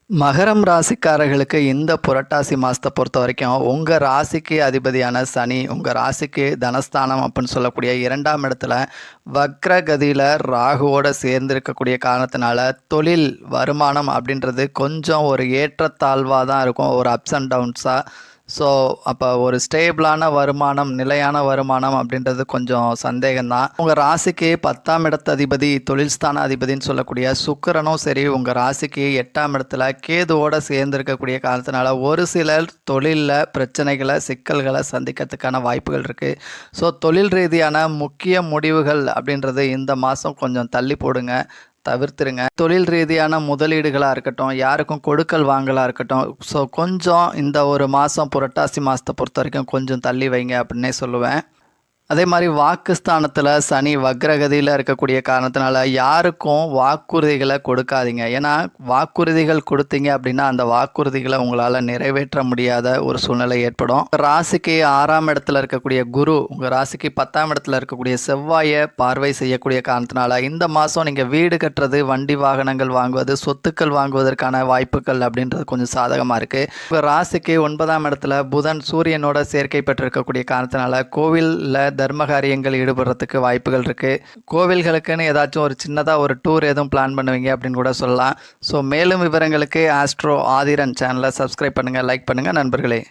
மகரம் ராசிக்காரர்களுக்கு இந்த புரட்டாசி மாதத்தை பொறுத்த வரைக்கும் உங்கள் ராசிக்கு அதிபதியான சனி உங்கள் ராசிக்கு தனஸ்தானம் அப்படின்னு சொல்லக்கூடிய 2ஆம் இடத்துல வக்ரகதியில் ராகுவோடு சேர்ந்திருக்கக்கூடிய காரணத்தினால தொழில் வருமானம் அப்படின்றது கொஞ்சம் ஒரு ஏற்றத்தாழ்வாக தான் இருக்கும், ஒரு அப்ஸ் அண்ட் டவுன்ஸாக. ஸோ அப்போ ஒரு ஸ்டேபிளான வருமானம், நிலையான வருமானம் அப்படின்றது கொஞ்சம் சந்தேகம்தான். உங்கள் ராசிக்கு 10ஆம் இடத்து அதிபதி, தொழில் ஸ்தான அதிபதினு சொல்லக்கூடிய சுக்கிரனும் சரி உங்கள் ராசிக்கு 8ஆம் இடத்துல கேதுவோடு சேர்ந்திருக்கக்கூடிய காரணத்தினால ஒரு சிலர் தொழிலில் பிரச்சனைகளை, சிக்கல்களை சந்திக்கிறதுக்கான வாய்ப்புகள் இருக்குது. ஸோ தொழில் ரீதியான முக்கிய முடிவுகள் அப்படின்றது இந்த மாதம் கொஞ்சம் தள்ளி போடுங்க, தவிர்த்துருங்க. தொழில் ரீதியான முதலீடுகளாக இருக்கட்டும், யாருக்கும் கொடுக்கல் வாங்கலாக இருக்கட்டும், ஸோ கொஞ்சம் இந்த ஒரு மாதம் புரட்டாசி மாதத்தை பொறுத்த வரைக்கும் கொஞ்சம் தள்ளி வைங்க அப்படின்னே சொல்லுவேன். அதே மாதிரி வாக்குஸ்தானத்தில் சனி வக்ரகதியில் இருக்கக்கூடிய காரணத்தினால யாருக்கும் வாக்குறுதிகளை கொடுக்காதீங்க. ஏன்னா வாக்குறுதிகள் கொடுத்தீங்க அப்படின்னா அந்த வாக்குறுதிகளை உங்களால் நிறைவேற்ற முடியாத ஒரு சூழ்நிலை ஏற்படும். ராசிக்கு 6ஆம் இடத்துல இருக்கக்கூடிய குரு உங்கள் ராசிக்கு 10ஆம் இடத்துல இருக்கக்கூடிய செவ்வாயை பார்வை செய்யக்கூடிய காரணத்தினால இந்த மாதம் நீங்கள் வீடு கட்டுறது, வண்டி வாகனங்கள் வாங்குவது, சொத்துக்கள் வாங்குவதற்கான வாய்ப்புகள் அப்படின்றது கொஞ்சம் சாதகமாக இருக்குது. உங்கள் ராசிக்கு 9ஆம் இடத்துல புதன் சூரியனோட சேர்க்கை பெற்றிருக்கக்கூடிய காரணத்தினால கோவிலில் தர்ம காரியங்கள் ஈடுபடுறதுக்கு வாய்ப்புகள் இருக்குது. கோவில்களுக்குன்னு ஏதாச்சும் ஒரு சின்னதாக ஒரு டூர் எதுவும் பிளான் பண்ணுவீங்க அப்படின்னு கூட சொல்லலாம். ஸோ மேலும் விவரங்களுக்கு ஆஸ்ட்ரோ ஆதிரன் சேனலை சப்ஸ்கிரைப் பண்ணுங்கள், லைக் பண்ணுங்கள் நண்பர்களே.